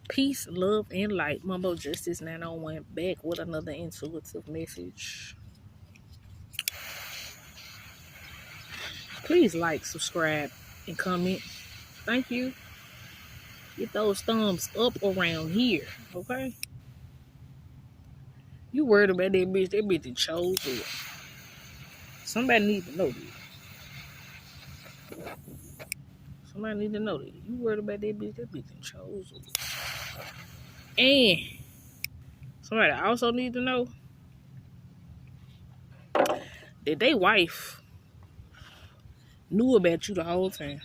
Peace, love, and light. Mumbo Justice 901 back with another intuitive message. Please like, subscribe, and comment. Thank you. Get those thumbs up around here, okay? You worried about that bitch? That bitch chose it. Somebody need to know this. Somebody need to know that. You worried about that bitch? That bitch chose it. And somebody also need to know that they wife knew about you the whole time.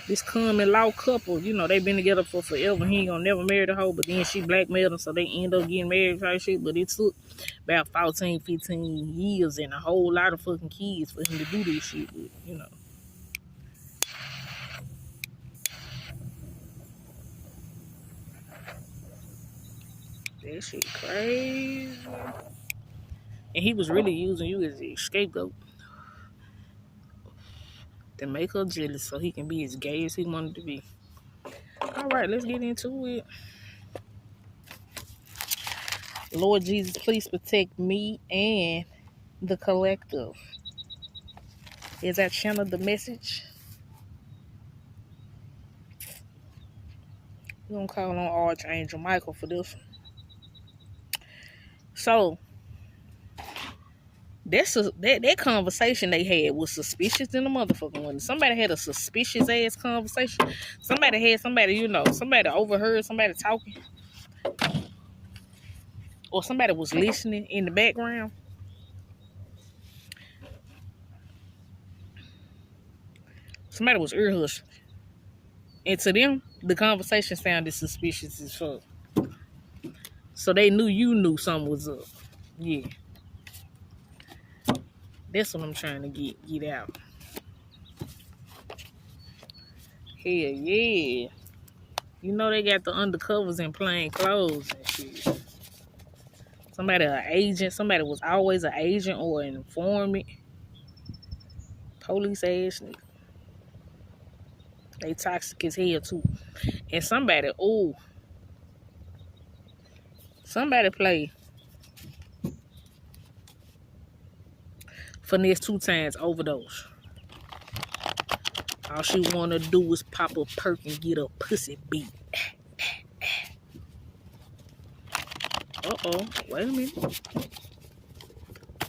This common law couple, you know, they been together for forever. He ain't gonna never marry the hoe, but then she blackmailed him, so they end up getting married type shit. But it took about 14, 15 years and a whole lot of fucking kids for him to do this shit with, you know. That shit crazy. And he was really using you as a scapegoat to make her jealous so he can be as gay as he wanted to be. Alright, let's get into it. Lord Jesus, please protect me and the collective. As I channel the message, we're gonna call on Archangel Michael for this one. So that conversation they had was suspicious in the motherfucking one. Somebody had a suspicious ass conversation. Somebody overheard somebody talking, or somebody was listening in the background. Somebody was ear hustling. And to them, the conversation sounded suspicious as fuck. So they knew you knew something was up. Yeah. That's what I'm trying to get out. Hell yeah. You know they got the undercovers in plain clothes and shit. Somebody an agent. Somebody was always an agent or an informant. Police ass nigga. They toxic as hell too. And somebody play finesse 2 times overdose. All she wanna do is pop a perk and get a pussy beat. Uh-oh, wait a minute.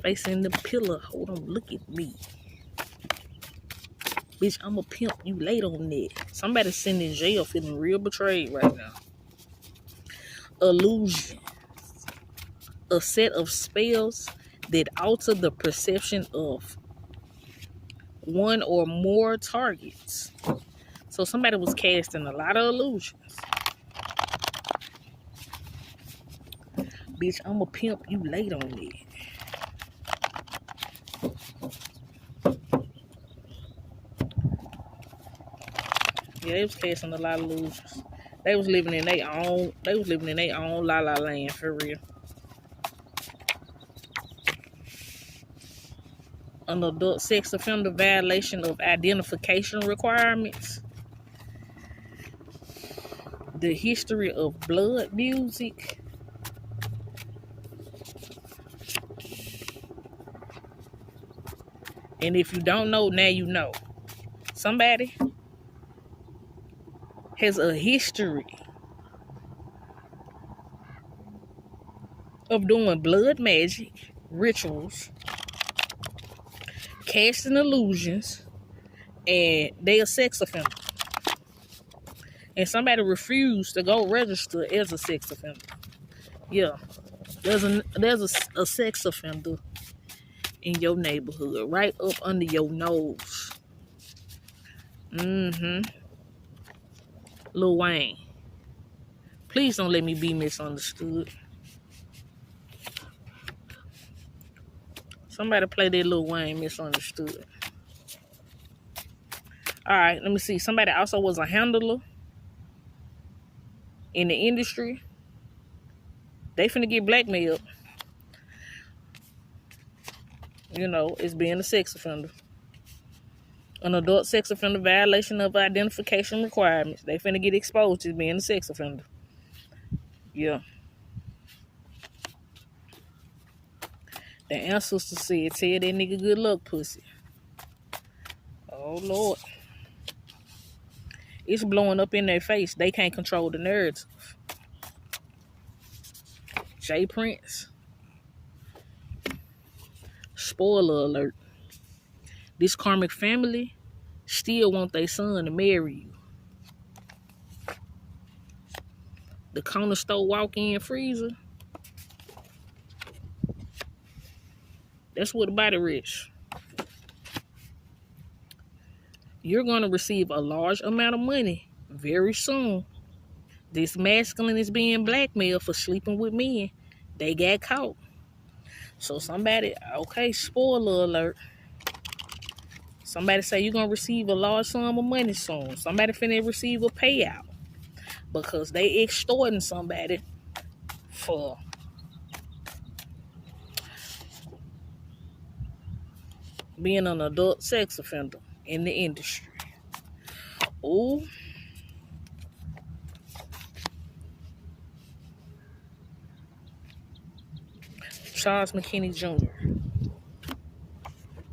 Facing the pillar, hold on, look at me. Bitch, I'm a pimp, you late on that. Somebody sitting in jail feeling real betrayed right now. Illusion. A set of spells that alter the perception of one or more targets. So somebody was casting a lot of illusions. Bitch, I'm a pimp, you late on that. Yeah, they was casting a lot of illusions. They was living in their own la la land for real. An adult sex offender violation of identification requirements. The history of blood music. And if you don't know, now you know. Somebody has a history of doing blood magic, rituals, casting illusions, and they a sex offender. And somebody refused to go register as a sex offender. Yeah, there's a sex offender in your neighborhood, right up under your nose. Lil Wayne. Please don't let me be misunderstood. Somebody play that Lil Wayne misunderstood. Alright, let me see. Somebody also was a handler in the industry. They finna get blackmailed. You know, it's being a sex offender. An adult sex offender violation of identification requirements. They finna get exposed as being a sex offender. Yeah. The ancestor said, tell that nigga good luck, pussy. Oh, Lord. It's blowing up in their face. They can't control the narrative. Jay Prince. Spoiler alert. This karmic family still want their son to marry you. The corner store walk-in freezer. That's what the body rich. You're going to receive a large amount of money very soon. This masculine is being blackmailed for sleeping with men. They got caught. So somebody, okay, spoiler alert. Somebody say you're going to receive a large sum of money soon. Somebody finna receive a payout because they extorting somebody for being an adult sex offender in the industry. Ooh. Charles McKinney Jr.,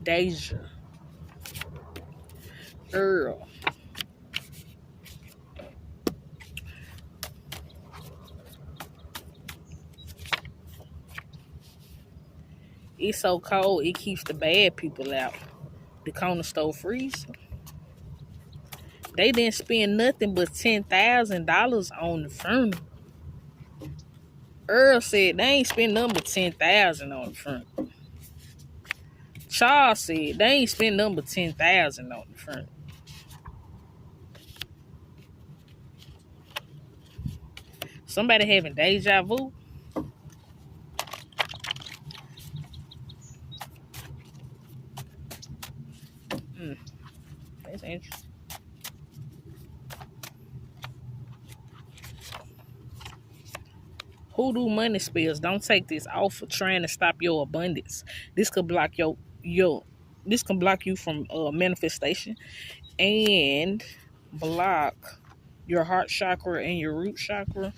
Deja, Earl, it's so cold it keeps the bad people out. The corner store freezer. They didn't spend nothing but $10,000 on the funeral. Earl said they ain't spend nothing but $10,000 on the funeral. Charles said they ain't spend nothing but $10,000 on the funeral. Somebody having deja vu. That's interesting. Hoodoo money spells. Don't take this off for trying to stop your abundance. This could block this can block you from manifestation and block your heart chakra and your root chakra.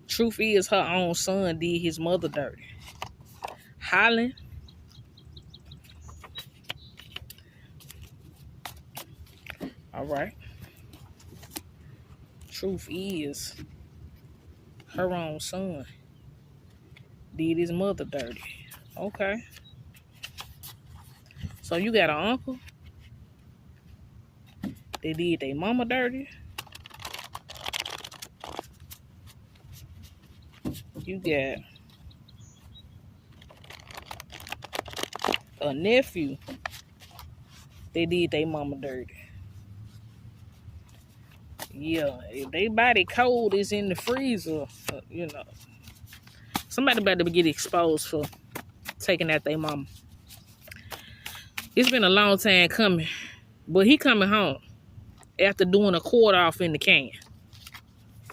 Truth is, her own son did his mother dirty. Holland. All right. Truth is, her own son did his mother dirty. Okay. So you got an uncle that did their mama dirty. You got a nephew that did their mama dirty. Yeah, if they body cold is in the freezer, somebody better get exposed for taking out their mama. It's been a long time coming, but he coming home after doing a quarter off in the can.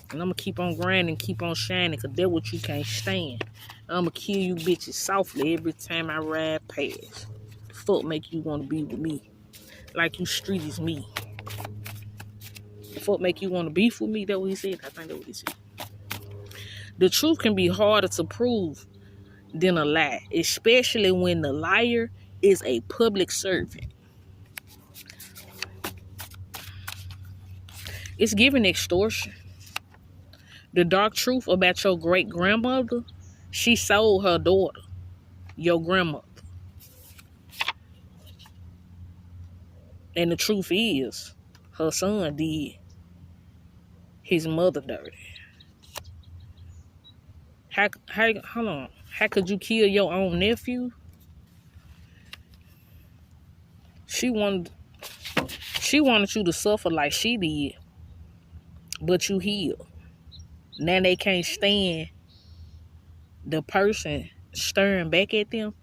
And I'm going to keep on grinding, keep on shining, because that's what you can't stand. I'm going to kill you bitches softly every time I ride past. The fuck make you want to be with me? Like you street is me. The fuck make you want to beef with me? That's what he said? I think that's what he said. The truth can be harder to prove than a lie, especially when the liar is a public servant. It's giving extortion. The dark truth about your great-grandmother, she sold her daughter, your grandmother. And the truth is, her son did his mother dirty. Hold on. How could you kill your own nephew? She wanted you to suffer like she did, but you healed. Now they can't stand the person staring back at them.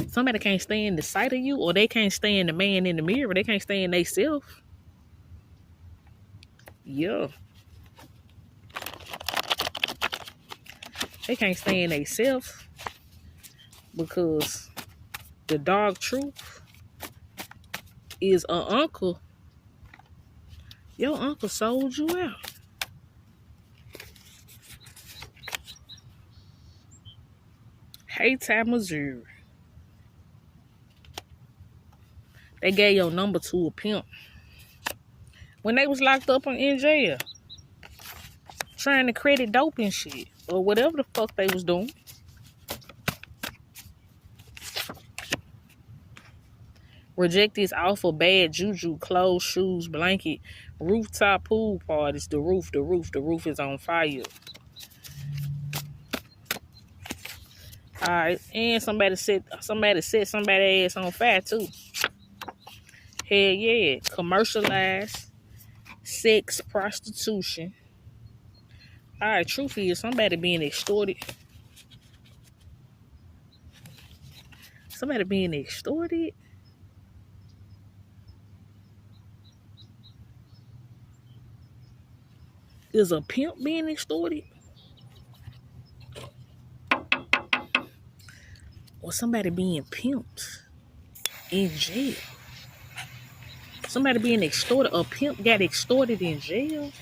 Somebody can't stand the sight of you, or they can't stand the man in the mirror. They can't stand themselves. Yeah. They can't stand themselves because the dark truth is a uncle. Your uncle sold you out. Haytime, Missouri. They gave your number to a pimp when they was locked up in jail, trying to credit dope and shit, or whatever the fuck they was doing. Reject this offer, bad juju, clothes, shoes, blanket, rooftop pool parties. The roof is on fire. Alright, and somebody set somebody ass on fire too. Hell yeah. Commercialized sex, prostitution. Alright, truth is somebody being extorted. Somebody being extorted. Is a pimp being extorted? Or somebody being pimped in jail? Somebody being extorted. A pimp got extorted in jail?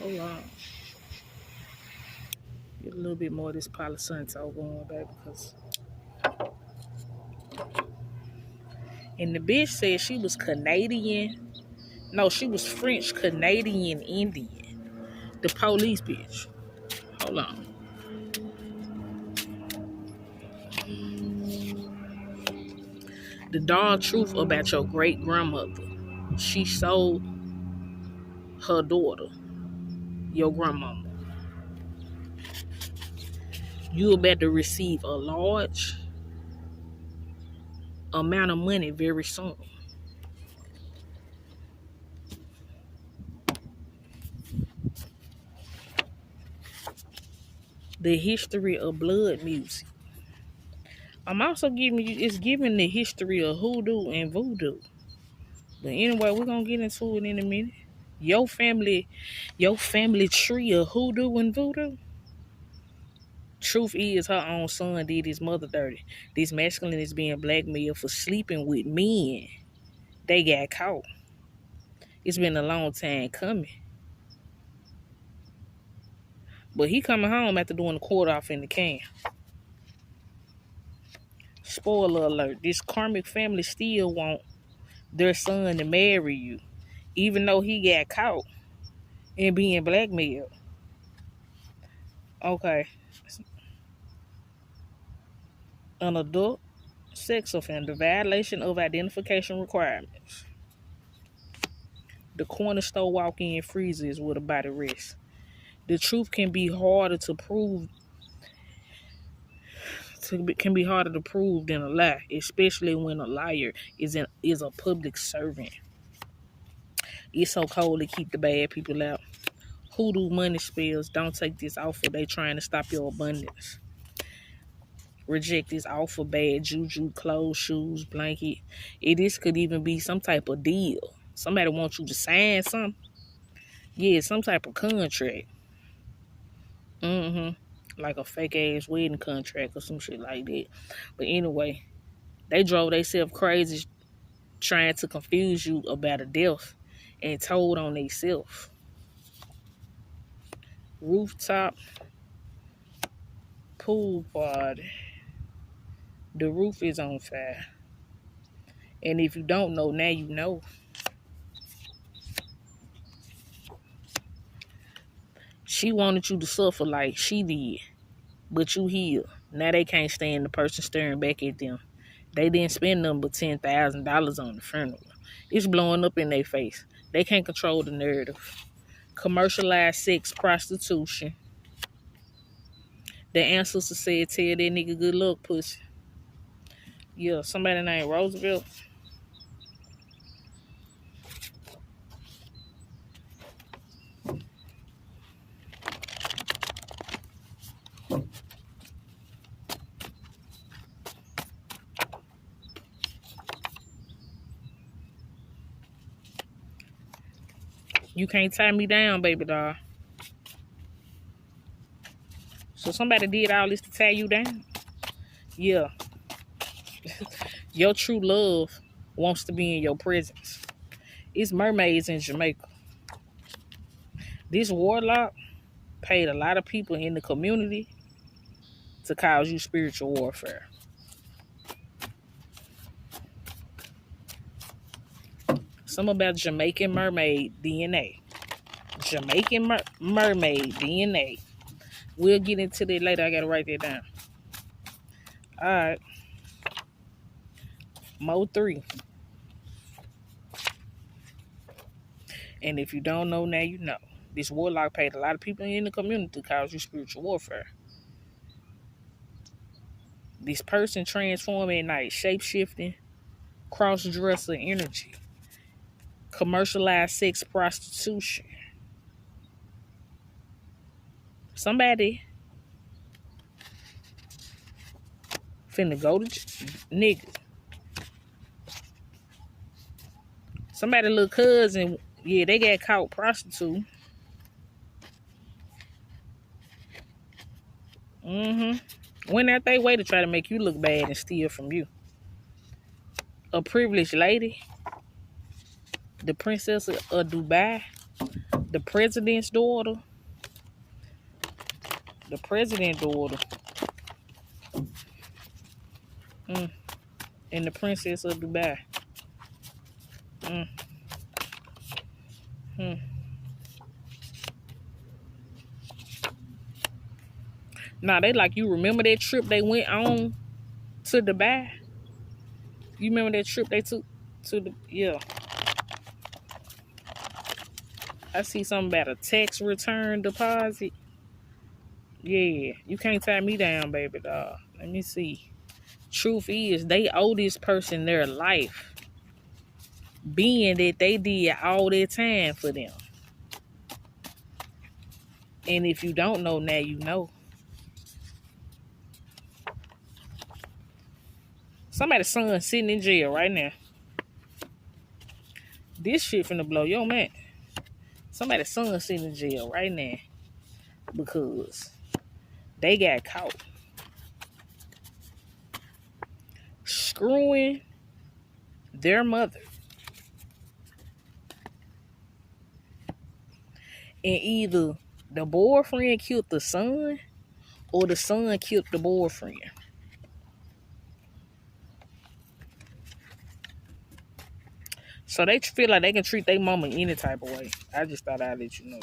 Hold on. Get a little bit more of this Palo Santo going, baby, because... And the bitch said she was Canadian. No, she was French, Canadian, Indian. The police bitch. Hold on. The dark truth about your great grandmother. She sold her daughter, your grandmama. You about to receive a large amount of money very soon. The history of blood music. I'm also giving you, it's giving the history of hoodoo and voodoo. But anyway, we're gonna get into it in a minute. Your family tree of hoodoo and voodoo. Truth is, her own son did his mother dirty. This masculine is being blackmailed for sleeping with men. They got caught. It's been a long time coming. But he coming home after doing the quarter off in the can. Spoiler alert, this karmic family still want their son to marry you, even though he got caught and being blackmailed. Okay. An adult sex offender, violation of identification requirements. The corner store walk-in freezer is where the body rests. The truth can be harder to prove. Can be harder to prove than a lie, especially when a liar is a public servant. It's so cold to keep the bad people out. Hoodoo money spells. Don't take this offer. They trying to stop your abundance. Reject this offer, bad juju, clothes, shoes, blanket. This could even be some type of deal. Somebody wants you to sign something. Yeah, some type of contract. Like a fake ass wedding contract or some shit like that. But anyway, they drove themselves crazy trying to confuse you about a death and told on themselves. Rooftop pool party. The roof is on fire. And if you don't know, now you know. She wanted you to suffer like she did, but you healed. Now they can't stand the person staring back at them. They didn't spend nothing but $10,000 on the funeral. It's blowing up in their face. They can't control the narrative. Commercialized sex, prostitution. The ancestor said, tell that nigga good luck, pussy. Yeah, somebody named Roosevelt. You can't tie me down, baby doll. So somebody did all this to tie you down? Yeah, your true love wants to be in your presence. It's mermaids in Jamaica. This warlock paid a lot of people in the community to cause you spiritual warfare. Some about Jamaican mermaid DNA. Jamaican mermaid DNA. We'll get into that later. I gotta write that down. Alright. Mo 3. And if you don't know now, you know. This warlock paid a lot of people in the community to cause you spiritual warfare. This person transform at night, shape-shifting, cross-dresser energy, commercialized sex prostitution. Somebody finna go to nigga. Somebody little cousin, yeah, they got caught prostituting. Went out their way to try to make you look bad and steal from you. A privileged lady, the princess of Dubai, the president's daughter, the president's daughter, and the princess of Dubai. Nah, they like, you remember that trip they went on to Dubai? You remember that trip they took to the, yeah. I see something about a tax return deposit. Yeah, you can't tie me down, baby doll. Let me see. Truth is, they owe this person their life, being that they did all their time for them. And if you don't know now, you know. Somebody's son sitting in jail right now. This shit finna blow your man. Somebody's son sitting in jail right now because they got caught screwing their mother. And either the boyfriend killed the son or the son killed the boyfriend. So they feel like they can treat their mama any type of way. I just thought I'd let you know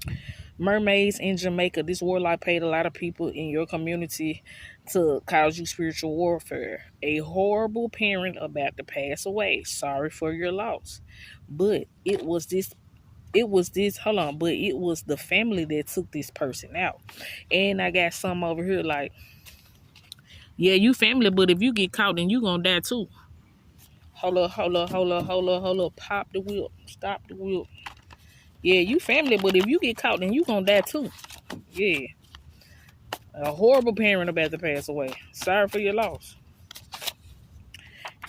that. Mermaids in Jamaica. This warlock paid a lot of people in your community to cause you spiritual warfare. A horrible parent about to pass away. Sorry for your loss. But it was the family that took this person out. And I got some over here like, yeah, you family, but if you get caught, then you gonna die too. Hold up. Pop the wheel. Stop the wheel. Yeah, you family, but if you get caught, then you gonna die too. Yeah. A horrible parent about to pass away. Sorry for your loss.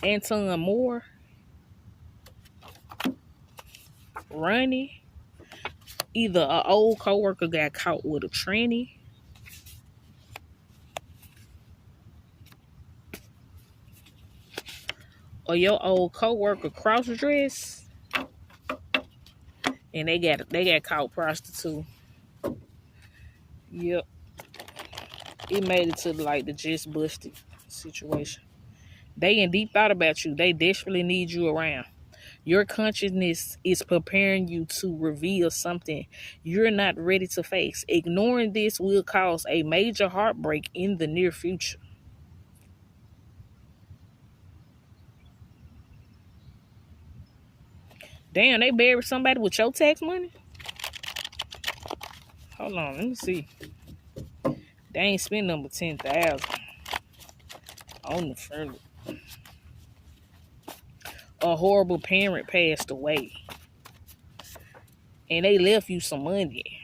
Anton Moore. Ronnie. Either an old coworker got caught with a tranny. Or your old coworker cross-dressed. And they got caught prostitute. Yep. It made it to like the just busted situation. They in deep thought about you. They desperately need you around. Your consciousness is preparing you to reveal something you're not ready to face. Ignoring this will cause a major heartbreak in the near future. Damn, they buried somebody with your tax money? Hold on, let me see. They ain't spent number 10,000 on the funeral. A horrible parent passed away. And they left you some money.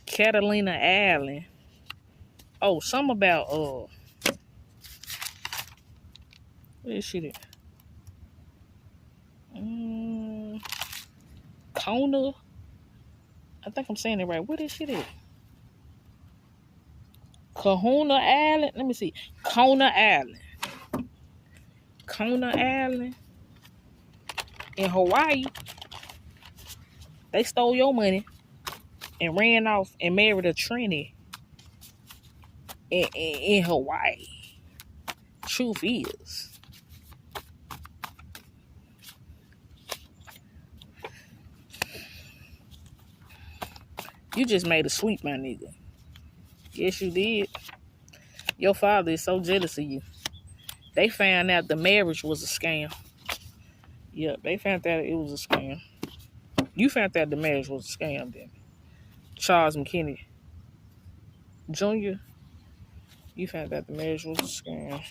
Catalina Allen. Oh, something about where is she at? Kona I think I'm saying it right. Where this shit at? Kahuna Island. Let me see. Kona Island. Kona Island in Hawaii. They stole your money and ran off and married a tranny in Hawaii. Truth is. You just made a sweep, my nigga. Yes, you did. Your father is so jealous of you. They found out the marriage was a scam. Yeah, they found out it was a scam. You found out the marriage was a scam then. Charles McKinney Jr., you found out the marriage was a scam.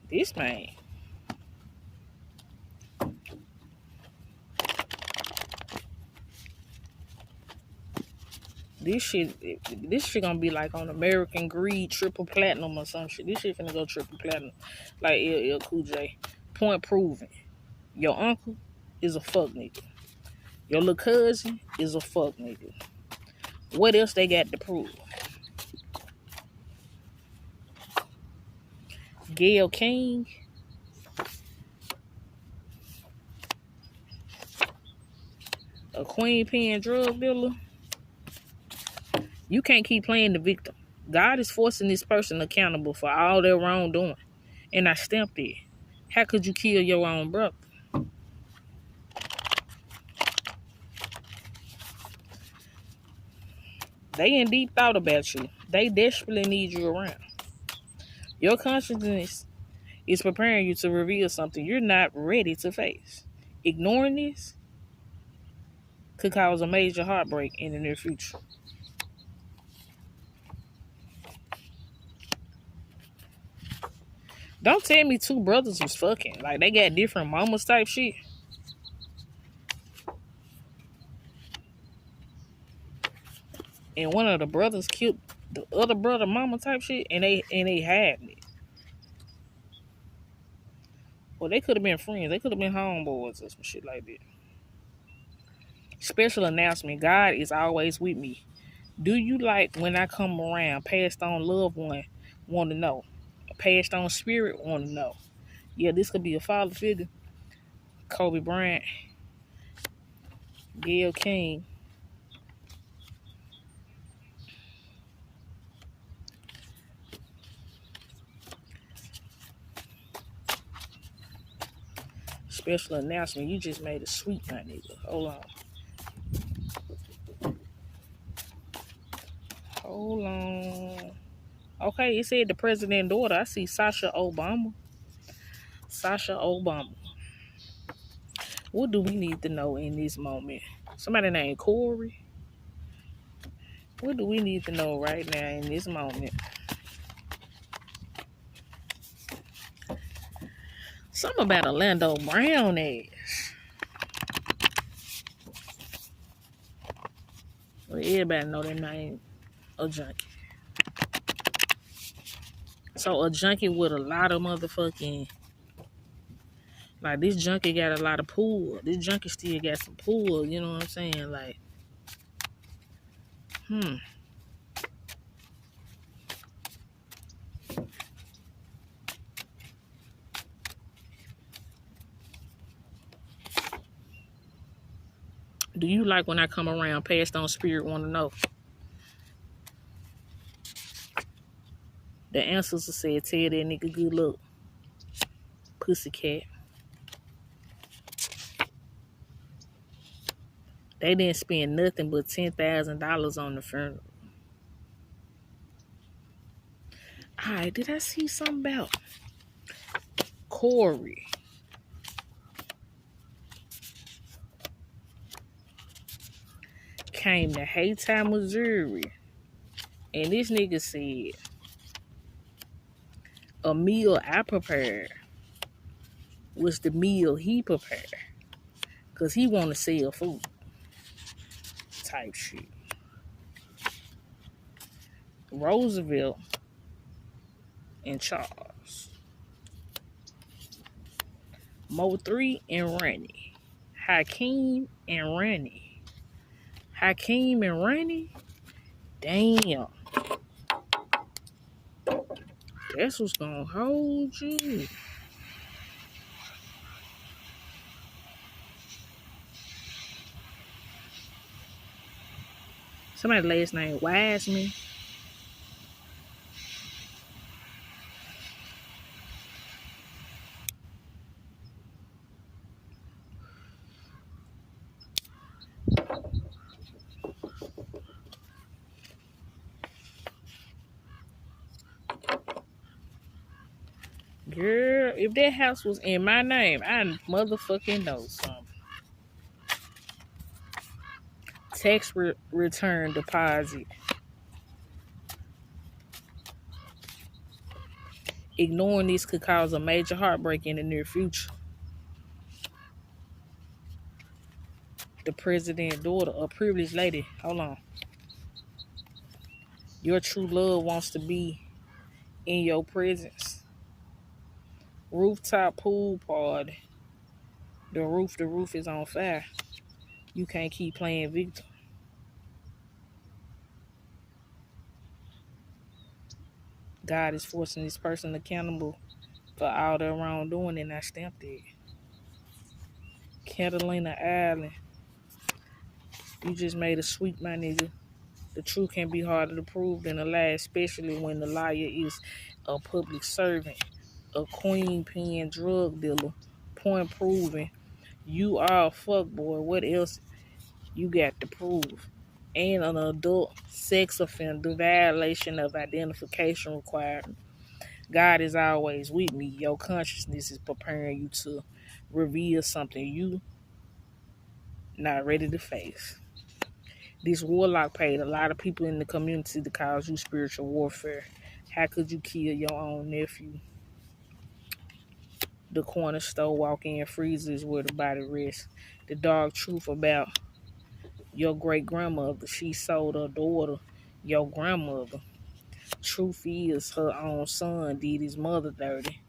This man. This shit gonna be like on American Greed triple platinum or some shit. This shit finna go triple platinum. Like LL Cool J. Point proven. Your uncle is a fuck nigga. Your little cousin is a fuck nigga. What else they got to prove? Gayle King. A KingPin drug dealer. You can't keep playing the victim. God is forcing this person accountable for all their wrongdoing. And I stamped it. How could you kill your own brother? They in deep thought about you. They desperately need you around. Your consciousness is preparing you to reveal something you're not ready to face. Ignoring this could cause a major heartbreak in the near future. Don't tell me two brothers was fucking. Like, they got different mamas type shit. And one of the brothers killed the other brother mama type shit. And they had it. Well, they could have been friends. They could have been homeboys or some shit like that. Special announcement. God is always with me. Do you like when I come around? Passed on loved one want to know. Passed on spirit want to know. Yeah, this could be a father figure. Kobe Bryant. Gayle King. Special announcement. You just made a sweep, my nigga. Hold on. Hold on. Okay, it said the president's daughter. I see Sasha Obama. Sasha Obama. What do we need to know in this moment? Somebody named Corey. What do we need to know right now in this moment? Something about Orlando Brown ass. Well, everybody know that name, a junkie. So a junkie with a lot of motherfucking, like, this junkie got a lot of pull. This junkie still got some pull, you know what I'm saying? Like, do you like when I come around? Passed on spirit want to know. The answers said, tell that nigga good luck. Pussycat. They didn't spend nothing but $10,000 on the funeral. Alright, did I see something about Corey? Came to Haytime, Missouri. And this nigga said, a meal I prepared was the meal he prepared. Because he want to sell food. Type shit. Roosevelt and Charles. Mo 3 and Ronnie. Hakeem and Ronnie. Hakeem and Ronnie? Damn. That's what's gonna hold you. Somebody last name Wiseman. Girl, if that house was in my name, I motherfucking know something. Tax return deposit. Ignoring this could cause a major heartbreak in the near future. The president's daughter, a privileged lady. Hold on. Your true love wants to be in your presence. Rooftop pool party. The roof is on fire. You can't keep playing victim. God is forcing this person accountable for all their wrongdoing, and I stamped it. Catalina Island. You just made a sweep, my nigga. The truth can be harder to prove than a lie, especially when the liar is a public servant, a KingPin drug dealer. Point proven. You are a fuckboy. What else you got to prove? And an adult sex offender, violation of identification requirement. God is always with me. Your consciousness is preparing you to reveal something you not ready to face. This warlock paid a lot of people in the community to cause you spiritual warfare. How could you kill your own nephew? The corner store walk-in freezer is where the body rests. The dark truth about your great-grandmother. She sold her daughter, your grandmother. Truth is, her own son did his mother dirty.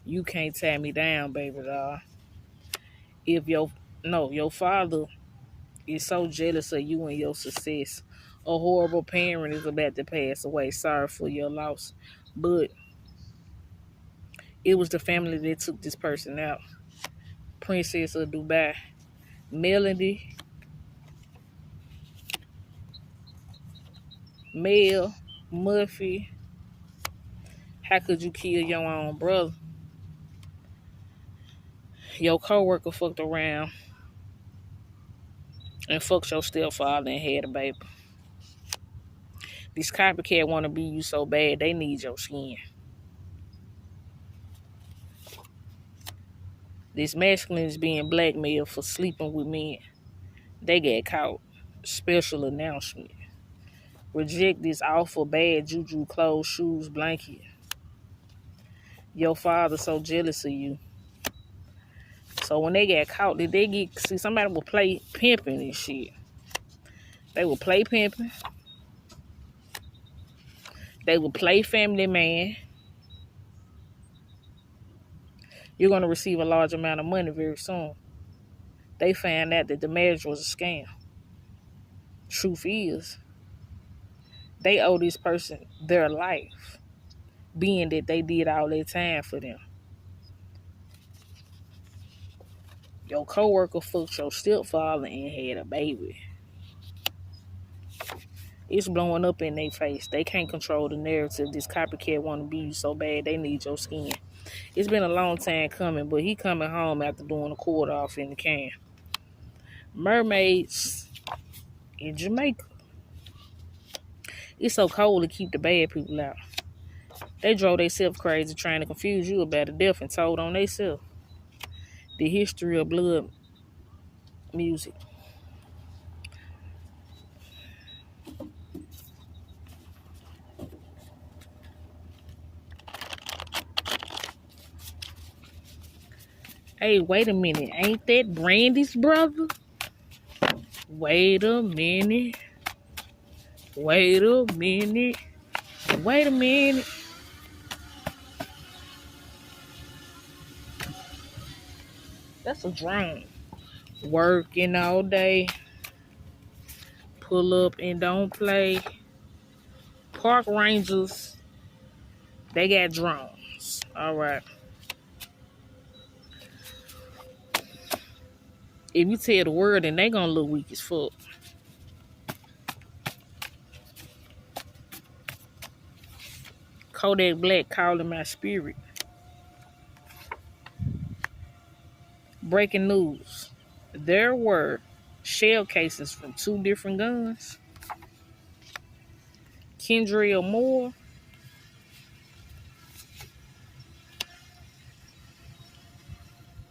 You can't tie me down, baby doll. If your father is so jealous of you and your success. A horrible parent is about to pass away. Sorry for your loss. But it was the family that took this person out. Princess of Dubai. Melody. Mel. Muffy. How could you kill your own brother? Your coworker fucked around and fucked your stepfather and had a baby. This copycat want to be you so bad, they need your skin. This masculine is being blackmailed for sleeping with men. They get caught. Special announcement. Reject this awful bad juju clothes, shoes, blanket. Your father so jealous of you. So when they got caught, did they get see somebody will play pimping and shit. They will play pimping. They will play family man. You're gonna receive a large amount of money very soon. They found out that the marriage was a scam. Truth is, they owe this person their life, being that they did all their time for them. Your coworker fucked your stepfather and had a baby. It's blowing up in their face. They can't control the narrative. This copycat want to be you so bad, they need your skin. It's been a long time coming, but he coming home after doing a quarter off in the can. Mermaids in Jamaica. It's so cold to keep the bad people out. They drove themselves crazy trying to confuse you about the death and told on themselves. The history of blood music. Hey, wait a minute. Ain't that Brandy's brother? Wait a minute. Wait a minute. Wait a minute. That's a drone. Working all day. Pull up and don't play. Park rangers, they got drones. All right. If you tell the word, then they gonna look weak as fuck. Kodak Black calling my spirit. Breaking news. There were shell cases from 2 different guns. Kendria Moore.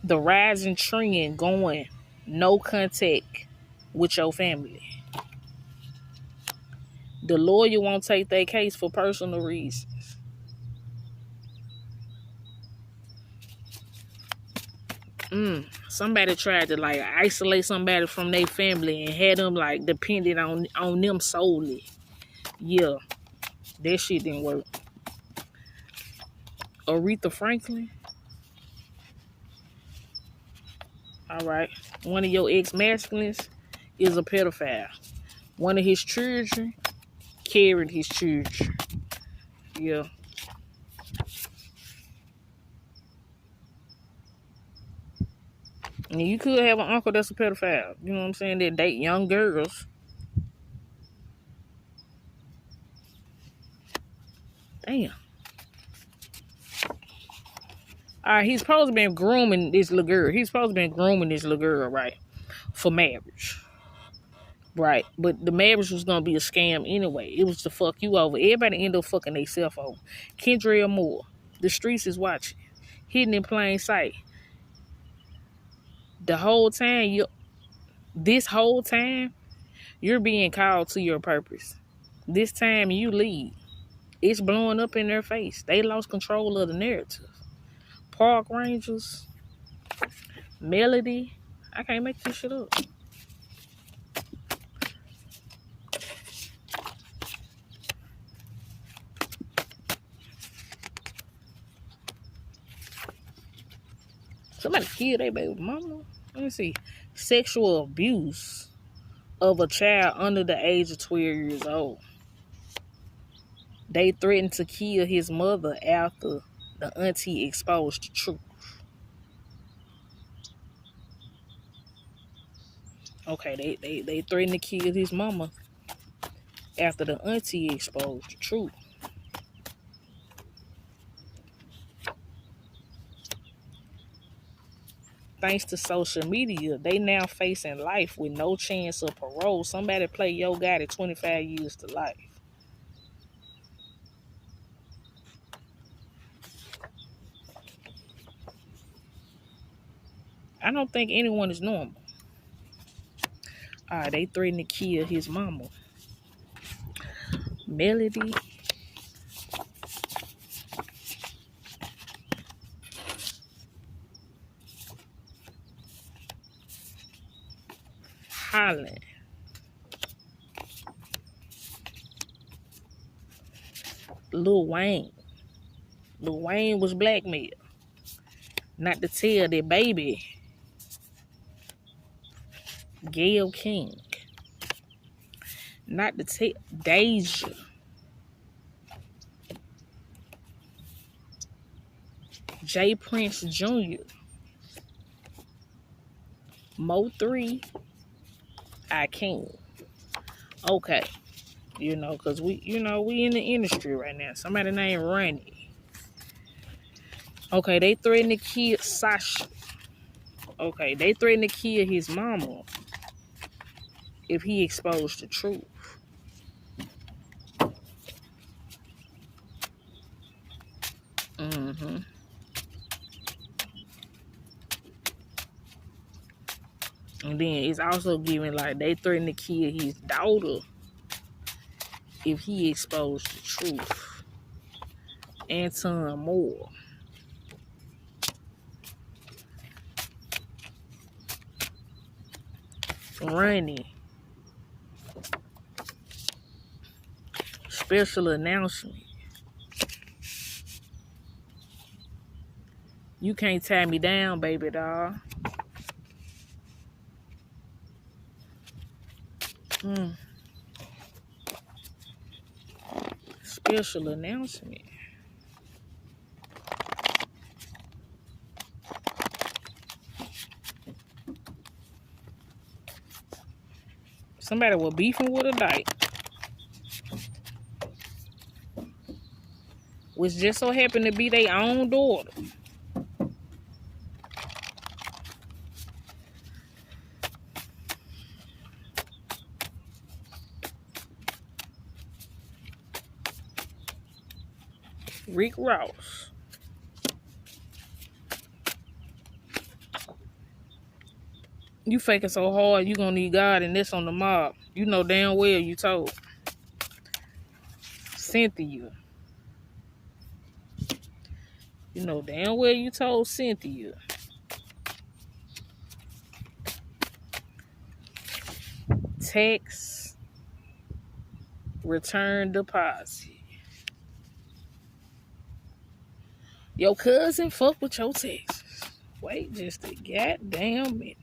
The rising trend going no contact with your family. The lawyer won't take their case for personal reasons. Somebody tried to like isolate somebody from their family and had them like dependent on them solely. Yeah, that shit didn't work. Aretha Franklin. All right. One of your ex-masculines is a pedophile. One of his children carried his children. Yeah. And you could have an uncle that's a pedophile. You know what I'm saying? That date young girls. Damn. All right, he's supposed to be grooming this little girl. He's supposed to be grooming this little girl, right? For marriage. Right. But the marriage was going to be a scam anyway. It was to fuck you over. Everybody ended up fucking themselves over. Kendria Moore. The streets is watching. Hidden in plain sight. The whole time, this whole time, you're being called to your purpose. This time you lead. It's blowing up in their face. They lost control of the narrative. Park Rangers. Melody. I can't make this shit up. Somebody killed their baby mama. Let me see. Sexual abuse of a child under the age of 12 years old. They threatened to kill his mother after the auntie exposed the truth. Okay, they threatened to kill his mama after the auntie exposed the truth. Thanks to social media, they now facing life with no chance of parole. Somebody play Yo Gotti 25 years to life. I don't think anyone is normal. Alright, they threatened to kill his mama. Melody. Holland. Lil Wayne. Lil Wayne was blackmailed. Not to tell their baby. Gayle King. Not to tell Deja. J Prince Jr. Mo 3. I can't. Okay. You know, because we in the industry right now. Somebody named Randy. Okay, they threatened to kill Sasha. Okay, they threatened to kill his mama if he exposed the truth. Mm-hmm. And then it's also given like they threatened to kill his daughter if he exposed the truth. Anton Moore. Ronnie. Special announcement. You can't tie me down, baby doll. Mm. Special announcement. Somebody was beefing with a dyke, which just so happened to be their own daughter. Rick Ross. You faking so hard, you gonna need God and this on the mob. You know damn well you told Cynthia. You know damn well you told Cynthia. Tax return deposit. Your cousin fuck with your taxes. Wait just a goddamn minute.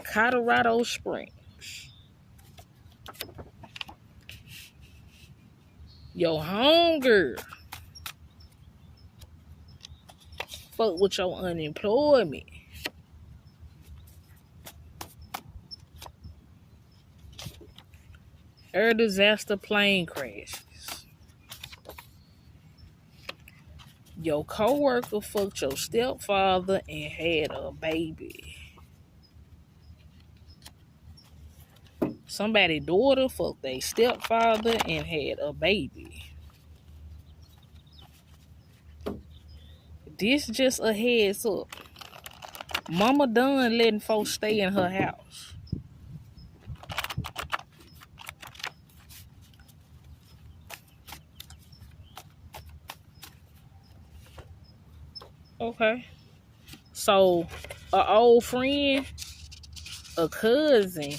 Colorado Springs. Your homegirl fuck with your unemployment. Air disaster plane crashes. Your coworker fucked your stepfather and had a baby. Somebody's daughter fucked their stepfather and had a baby. This just a heads up. Mama done letting folks stay in her house. Okay. So, a old friend, a cousin,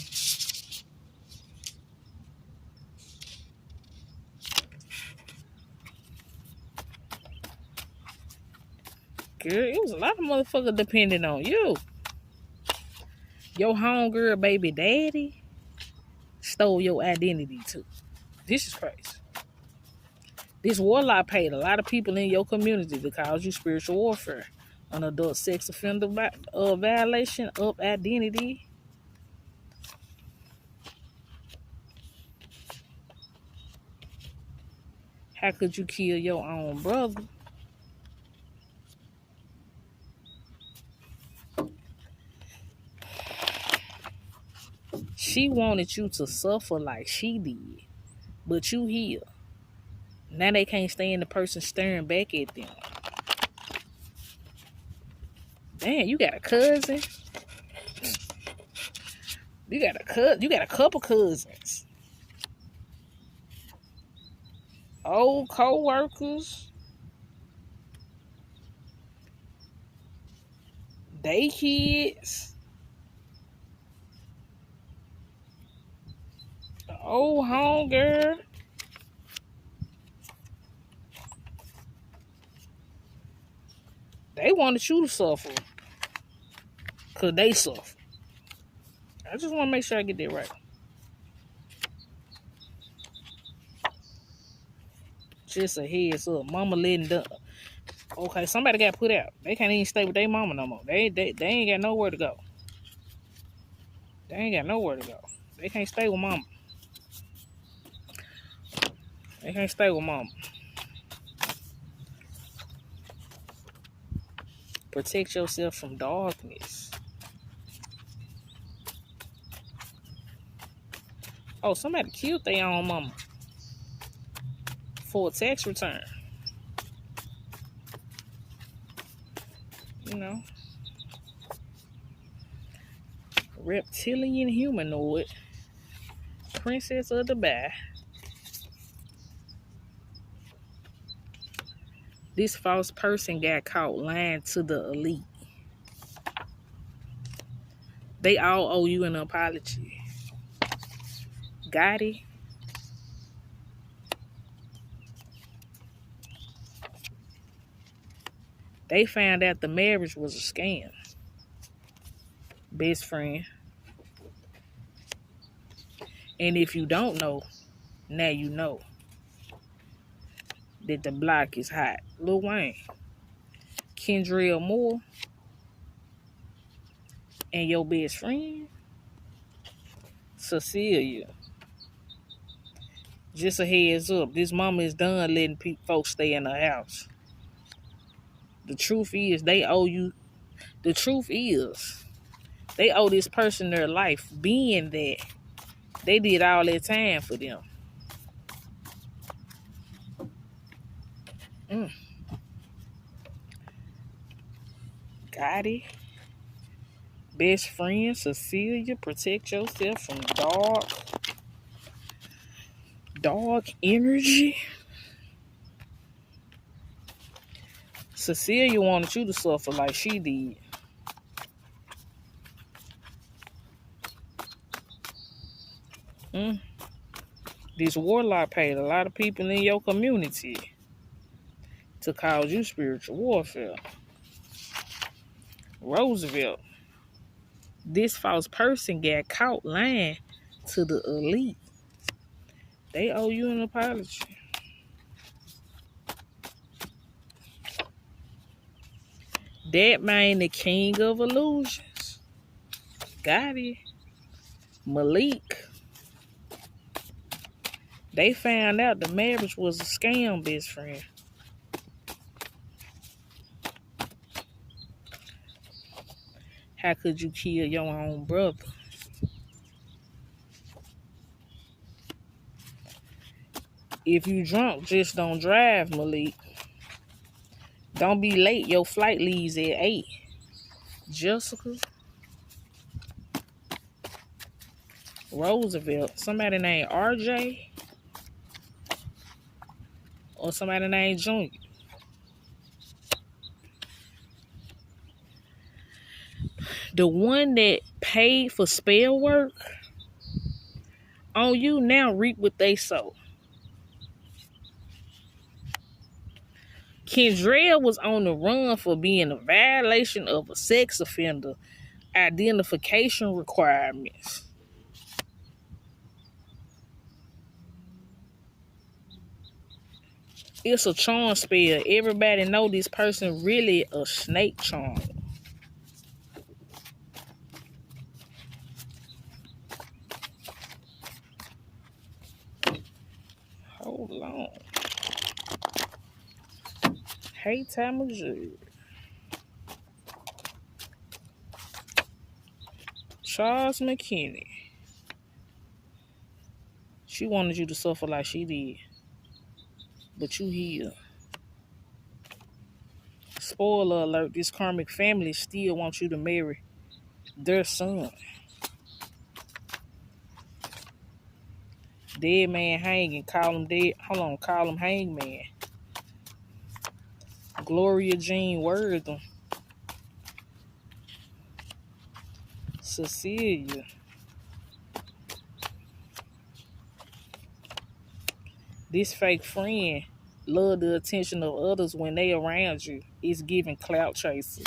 girl, it was a lot of motherfuckers depending on you. Your homegirl baby daddy stole your identity too. This is crazy. This warlock paid a lot of people in your community to cause you spiritual warfare. An adult sex offender violation of identity. How could you kill your own brother? She wanted you to suffer like she did, but you healed. Now they can't stand the person staring back at them. Damn, you got a cousin. You got a couple cousins. Old co-workers. They kids. The old homegirl. They wanted you to suffer. Cause they suffer. I just want to make sure I get that right. Just a heads up. Mama letting them. Okay, somebody got put out. They can't even stay with their mama no more. They ain't got nowhere to go. They ain't got nowhere to go. They can't stay with mama. They can't stay with mama. Protect yourself from darkness. Oh, somebody killed their own mama for a tax return. You know. Reptilian humanoid. Princess of Dubai. This false person got caught lying to the elite. They all owe you an apology. Gotti. They found out the marriage was a scam. best friend. And if you don't know, now you know that the block is hot. Lil Wayne, Kendrill Moore, and your best friend, Cecilia. Just a heads up, this mama is done letting folks stay in her house. The truth is, they owe you. The truth is, they owe this person their life, being that they did all that time for them. Mm. Gotti, best friend, Cecilia, protect yourself from dark energy. Cecilia wanted you to suffer like she did. Mm. This warlock paid a lot of people in your community to cause you spiritual warfare. Roosevelt, this false person got caught lying to the elite. They owe you an apology. That man, the king of illusions. Got it. Malik. They found out the marriage was a scam, best friend. How could you kill your own brother? If you drunk, just don't drive, Malik. Don't be late. Your flight leaves at 8. Jessica. Roosevelt. Somebody named RJ. Or somebody named Junior. The one that paid for spell work on you now reap what they sow. Kendrell was on the run for being a violation of a sex offender identification requirements. It's a charm spell. Everybody know this person really a snake charm. Hold on. Hey, Tamazu. Charles McKinney. She wanted you to suffer like she did. But you here. Spoiler alert, this karmic family still wants you to marry their son. Dead man hanging. Call him dead. Hold on. Call him hangman. Gloria Jean Wortham. Cecilia. This fake friend love the attention of others when they around you. It's giving clout chasing.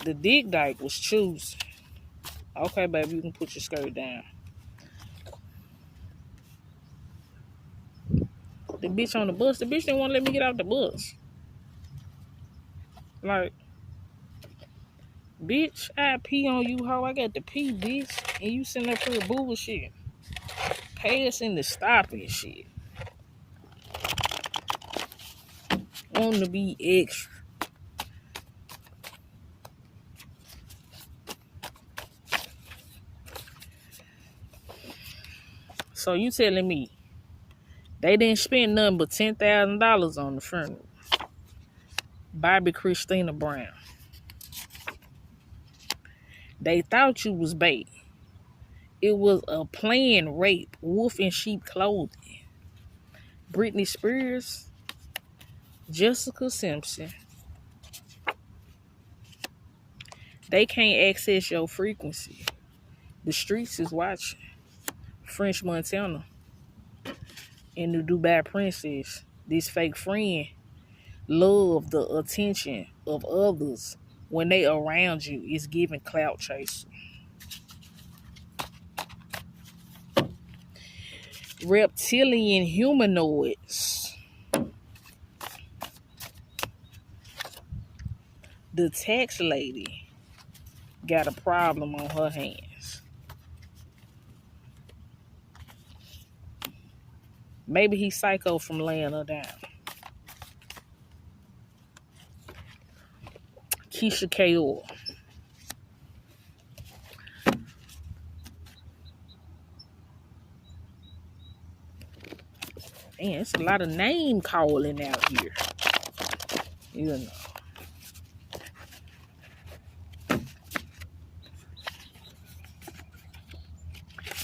The dick dyke was choosing. Okay, baby, you can put your skirt down. The bitch on the bus, the bitch didn't want to let me get out the bus. Like, bitch, I pee on you, hoe. I got to pee, bitch. And you sitting up here bullshit. Passing to stop it, shit. Want to be extra. So you telling me they didn't spend nothing but $10,000 on the funeral? Bobby Christina Brown. They thought you was bait. It was a planned rape, wolf in sheep clothing. Britney Spears, Jessica Simpson. They can't access your frequency. The streets is watching. French Montana and the Dubai Princess. This fake friend loved the attention of others when they around you, it's giving clout chase. Reptilian humanoids. The tax lady got a problem on her hands. Maybe he's psycho from laying her down. Keisha Kaur. Man, it's a lot of name calling out here. You know.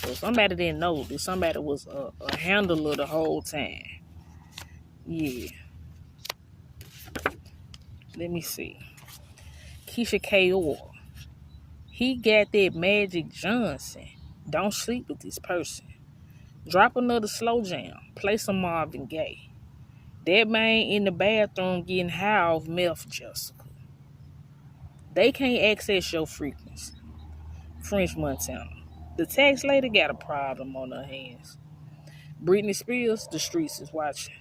So somebody didn't know that somebody was a handler the whole time. Yeah. Let me see. Keisha Kaur. He got that Magic Johnson. Don't sleep with this person. Drop another slow jam. Play some Marvin Gaye. That man in the bathroom getting high off meth, Jessica. They can't access your frequency. French Montana. The tax lady got a problem on her hands. Britney Spears, the streets is watching.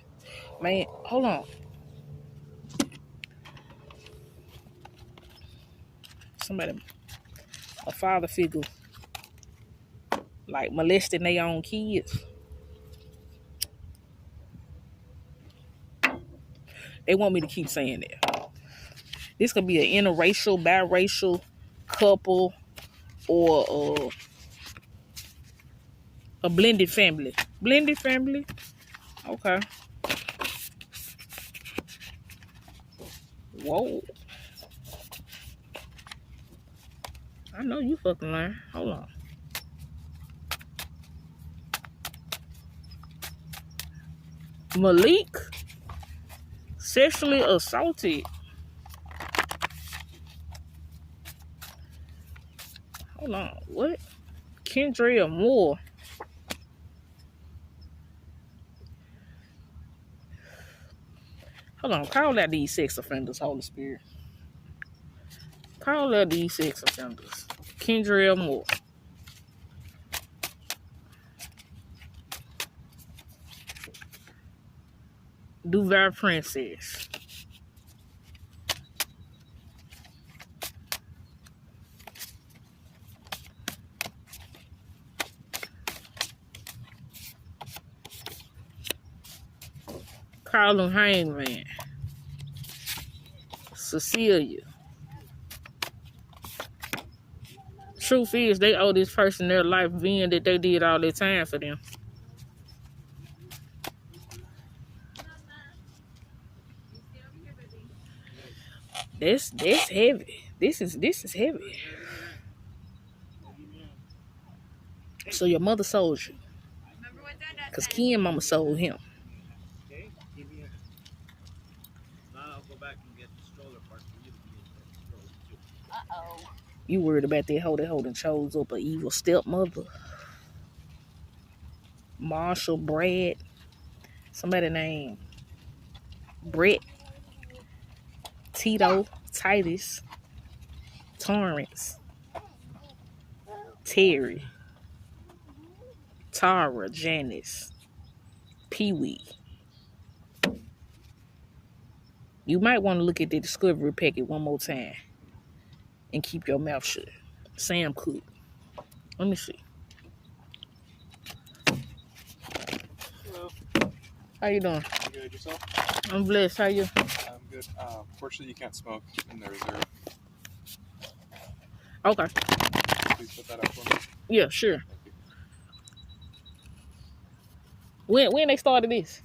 Man, hold on. Somebody, a father figure, like molesting their own kids. They want me to keep saying that. This could be an interracial, biracial couple or a blended family. Blended family? Okay. Whoa. I know you fucking lying. Hold on. Malik sexually assaulted. Hold on. What? Kendria Moore. Hold on. Call out these sex offenders, Holy Spirit. Call out these sex offenders. Kendria Moore. Duval Princess. Carlin Hangman. Cecilia. Truth is, they owe this person their life being that they did all their time for them. That's heavy. This is heavy. So your mother sold you. Because Ken mama sold him. You worried about that holding chose up an evil stepmother. Marshall, Brad, somebody named Brett, Tito, Titus, Torrance, Terry, Tara, Janice, Pee-wee. You might want to look at the discovery packet one more time and keep your mouth shut. Sam Cook. Let me see. Hello. How you doing? You good yourself? I'm blessed. How you? I'm good. Fortunately, you can't smoke in the reserve. Okay. Please put that up for me. Yeah, sure. Thank you. When they started this?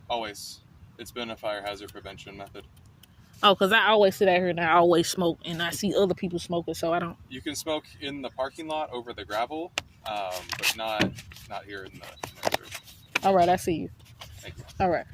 Always. It's been a fire hazard prevention method. Oh, because I always sit out here and I always smoke, and I see other people smoking, so I don't. You can smoke in the parking lot over the gravel, but not here in the reserve. All right, I see you. Thank you. All right.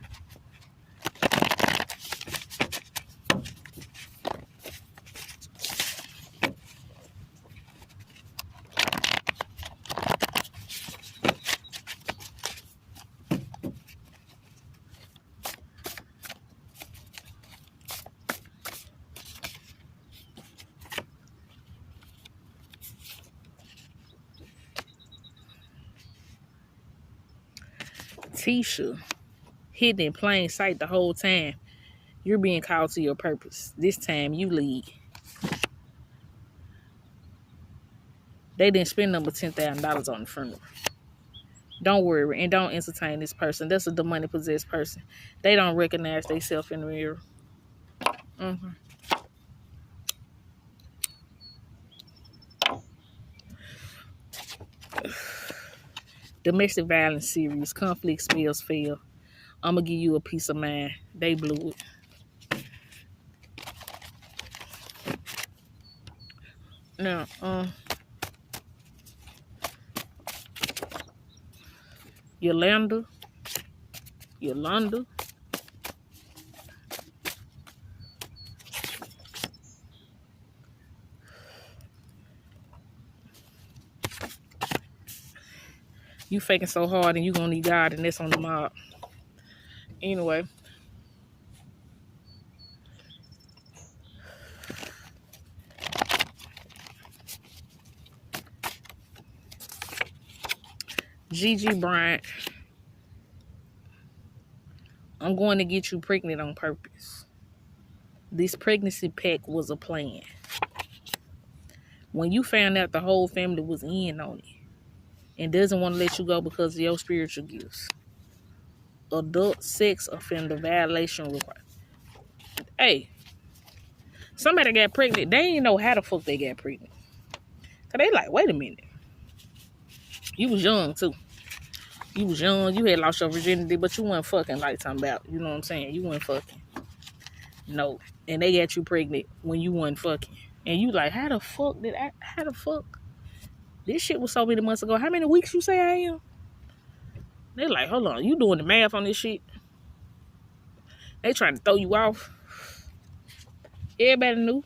Tisha, hidden in plain sight the whole time. You're being called to your purpose. This time you lead. They didn't spend number $10,000 on the funeral. Don't worry and don't entertain this person. That's a demonic possessed person. They don't recognize themselves in the mirror. Mm-hmm. Domestic violence series. Conflict spells fail. I'm going to give you a peace of mind. They blew it. Now, Yolanda. You faking so hard and you gonna need God, and that's on the mob. Anyway. Gigi Bryant. I'm going to get you pregnant on purpose. This pregnancy pack was a plan. When you found out the whole family was in on it and doesn't want to let you go because of your spiritual gifts. Adult sex offender violation required. Hey, somebody got pregnant. They didn't know how the fuck they got pregnant. Cause they like, wait a minute. You was young too. You was young. You had lost your virginity, but you weren't fucking like talking about. You know what I'm saying? You weren't fucking. No. And they got you pregnant when you weren't fucking. And you like, how the fuck? This shit was so many months ago. How many weeks you say I am? They're like, hold on. You doing the math on this shit? They trying to throw you off. Everybody knew.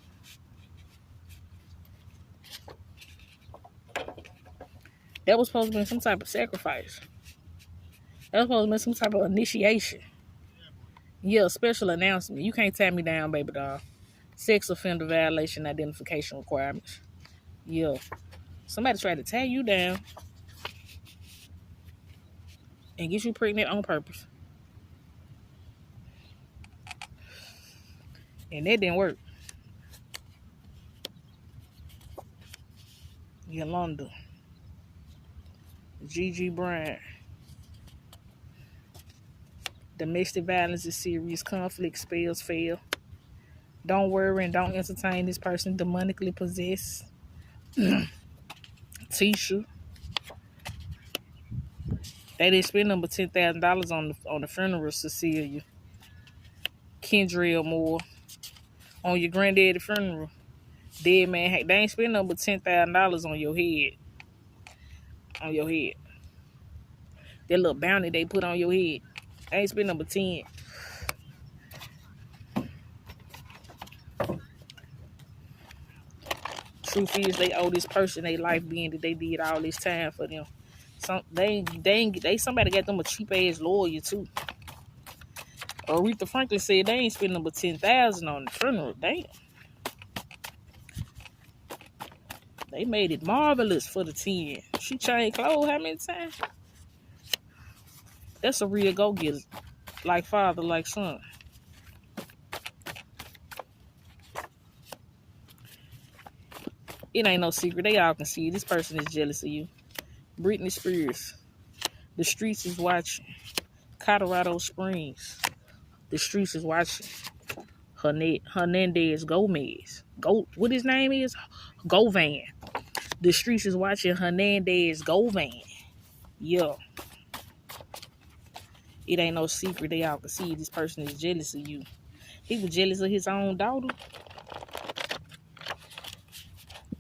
That was supposed to be some type of sacrifice. That was supposed to be some type of initiation. Yeah, special announcement. You can't tie me down, baby doll. Sex offender violation identification requirements. Yeah. Somebody tried to tie you down and get you pregnant on purpose. And that didn't work. Yolanda. Gigi Bryant. Domestic violence is serious. Conflict spells fail. Don't worry and don't entertain this person demonically possessed. Tisha. They didn't spend number $10,000 on the funeral, Cecilia. Kendrill Moore. On your granddaddy funeral. Dead man. They ain't spend number $10,000 on your head. On your head. That little bounty they put on your head. They ain't spend number 10. Truth is, they owe this person their life being that they did all this time for them. Somebody got them a cheap ass lawyer too. Aretha Franklin said they ain't spend number $10,000 on the funeral. Damn. They made it marvelous for the 10. She changed clothes how many times? That's a real go-getter. Like father, like son. It ain't no secret. They all can see it. This person is jealous of you. Britney Spears. The streets is watching. Colorado Springs. The streets is watching. Hernandez Gomez. What his name is? Govan. The streets is watching Hernandez Govan. Yeah. It ain't no secret. They all can see it. This person is jealous of you. He was jealous of his own daughter.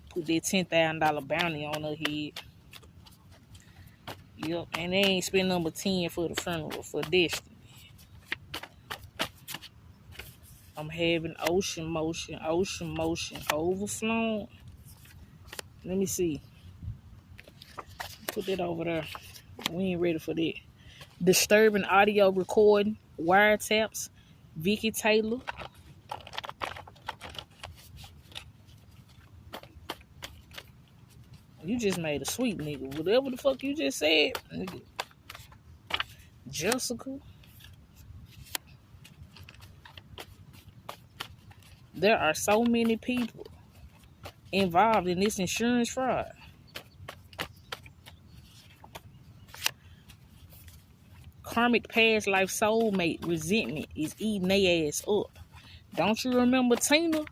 Put that $10,000 bounty on her head. Yep. And they ain't spend number 10 for the funeral for Destiny. I'm having ocean motion overflowing. Let me see. Put that over there. We ain't ready for that. Disturbing audio recording, wiretaps, Vicky Taylor. You just made a sweet nigga. Whatever the fuck you just said, nigga. Jessica. There are so many people involved in this insurance fraud. Karmic past life soulmate resentment is eating their ass up. Don't you remember Tina?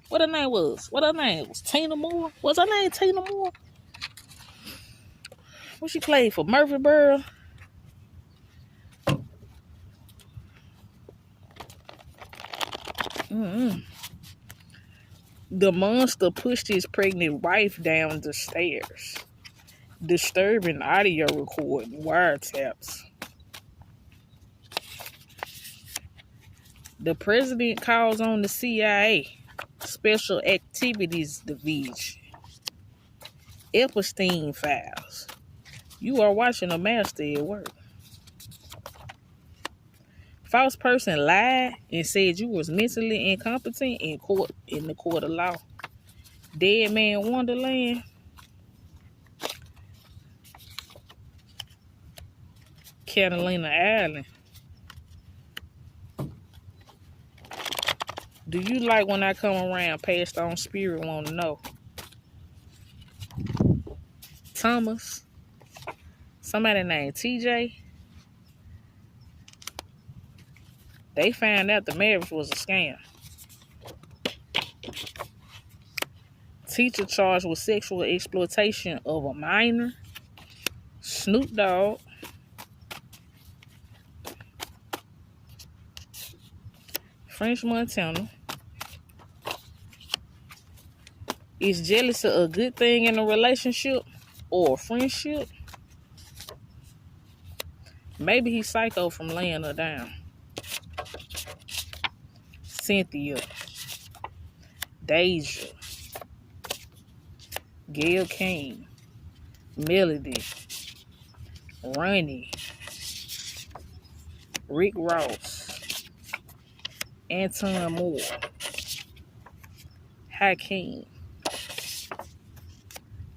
What her name was? What her name was? Tina Moore? Was her name Tina Moore? What she played for? Murfreesboro? Mm-mm. The monster pushed his pregnant wife down the stairs. Disturbing audio recording wiretaps. The president calls on the CIA Special Activities Division. Epstein files. You are watching a master at work. False person lied and said you was mentally incompetent in the court of law. Dead man Wonderland. Catalina Island. Do you like when I come around? Passed on spirit want to know. Thomas. Somebody named TJ. They found out the marriage was a scam. Teacher charged with sexual exploitation of a minor. Snoop Dogg. French Montana. Is jealousy a good thing in a relationship or a friendship? Maybe he's psycho from laying her down. Cynthia. Deja. Gail King. Melody. Ronnie. Rick Ross. Anton Moore. Hakeem.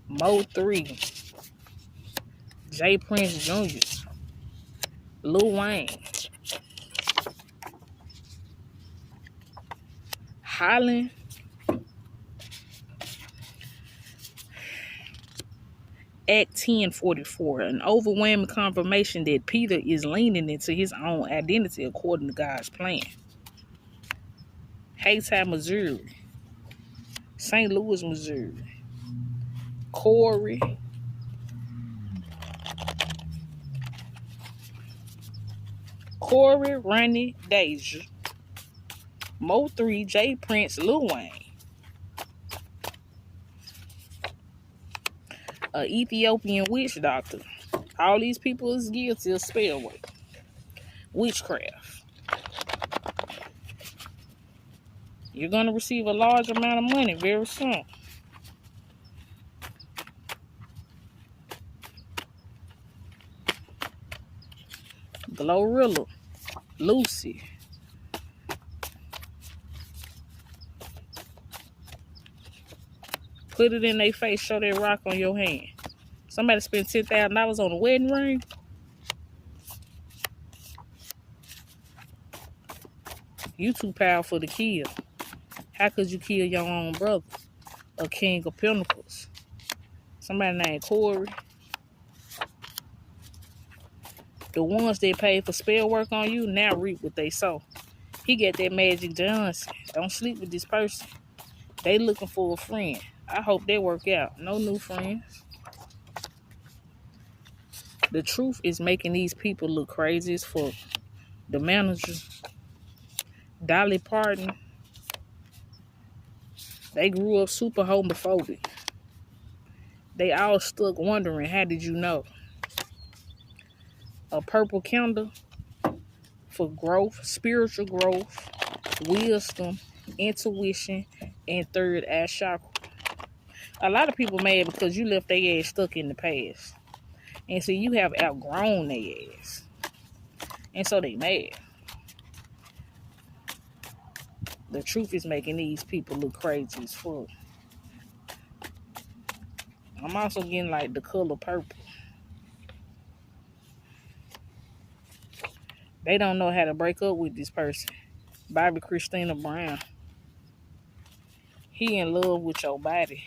Mo 3. J Prince Jr. Lil Wayne. Holland. Act 1044. An overwhelming confirmation that Peter is leaning into his own identity according to God's plan. Haytime, Missouri. St. Louis, Missouri. Corey. Ronnie, Deja. Mo 3, J Prince, Lil Wayne. An Ethiopian witch doctor. All these people is guilty of spell work. Witchcraft. You're going to receive a large amount of money very soon. Glorilla. Lucy. Put it in their face, show that rock on your hand. Somebody spent $10,000 on a wedding ring. You too powerful to kill. How could you kill your own brother? A king of pentacles. Somebody named Corey. The ones that paid for spell work on you now reap what they sow. He got that Magic Johnson. Don't sleep with this person. They looking for a friend. I hope they work out. No new friends. The truth is making these people look crazy as fuck. The manager, Dolly Parton, they grew up super homophobic. They all stuck wondering, how did you know? A purple candle for growth, spiritual growth, wisdom, intuition, and third eye chakra. A lot of people mad because you left their ass stuck in the past. And so you have outgrown their ass. And so they mad. The truth is making these people look crazy as fuck. I'm also getting like the color purple. They don't know how to break up with this person. Bobby Christina Brown. He in love with your body.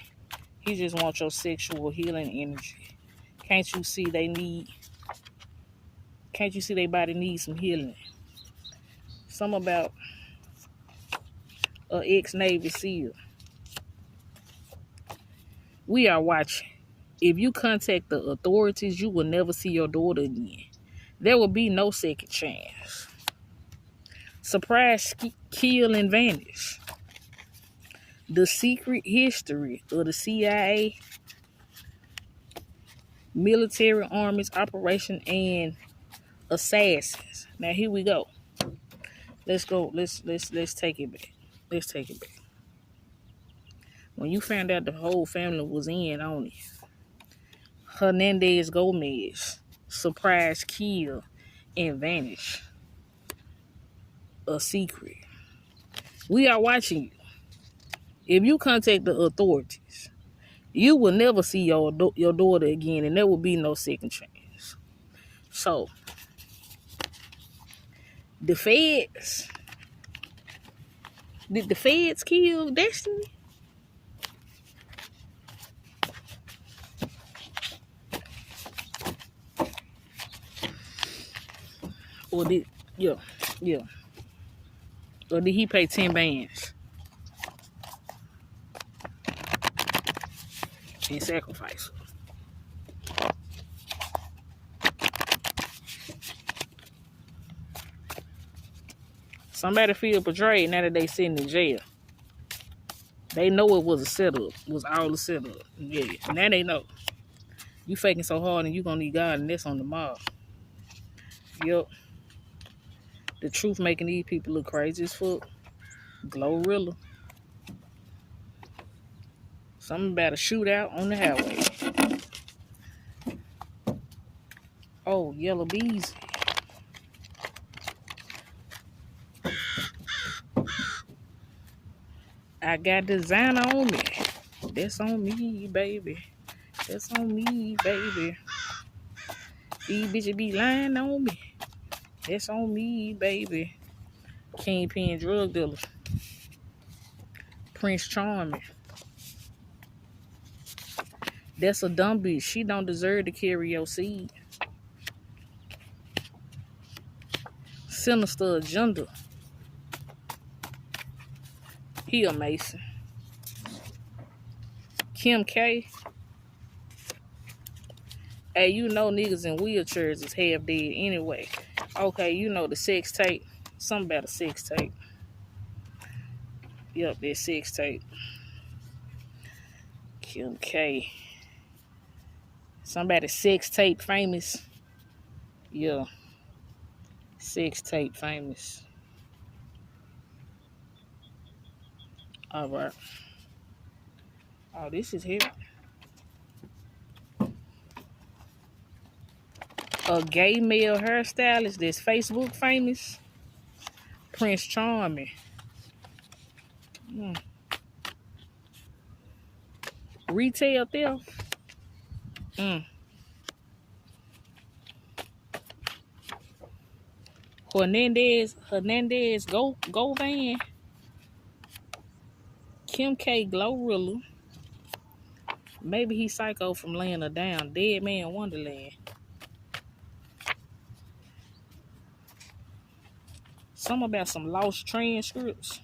He just wants your sexual healing energy. Can't you see their body needs some healing? Some about a ex-Navy SEAL. We are watching. If you contact the authorities, you will never see your daughter again. There will be no second chance. Surprise, kill, and vanish. The secret history of the CIA, military armies, operation, and assassins. Now here we go. Let's go. Let's take it back. Let's take it back. When you found out the whole family was in on it, Hernandez Gomez, surprise, kill, and vanish. A secret. We are watching you. If you contact the authorities, you will never see your daughter again, and there will be no second chance. So, the feds, did the feds kill Destiny? Or did, yeah. Or did he pay 10 bands in sacrifice? Somebody feel betrayed now that they sitting in jail. They know it was a setup. It was all a setup. Yeah, now they know. You faking so hard and you gonna need God, and that's on the mob. Yup. The truth making these people look crazy as fuck. Glorilla. Something about a shootout on the highway. Oh, Yellow Bees. I got designer on me. That's on me, baby. That's on me, baby. These bitches be lying on me. That's on me, baby. KingPin drug dealer. Prince Charming. That's a dumb bitch. She don't deserve to carry your seed. Sinister agenda. He a Mason. Kim K. Hey, you know niggas in wheelchairs is half dead anyway. Okay, you know the sex tape. Something about a sex tape. Yup, that sex tape. Kim K. Somebody sex tape famous. Yeah. Sex tape famous. Alright. Oh, this is heavy. A gay male hairstylist that's Facebook famous. Prince Charming. Retail theft. Hernandez go van. Kim K Glorilla. Maybe he psycho from laying her down. Dead Man Wonderland. Something about some lost transcripts.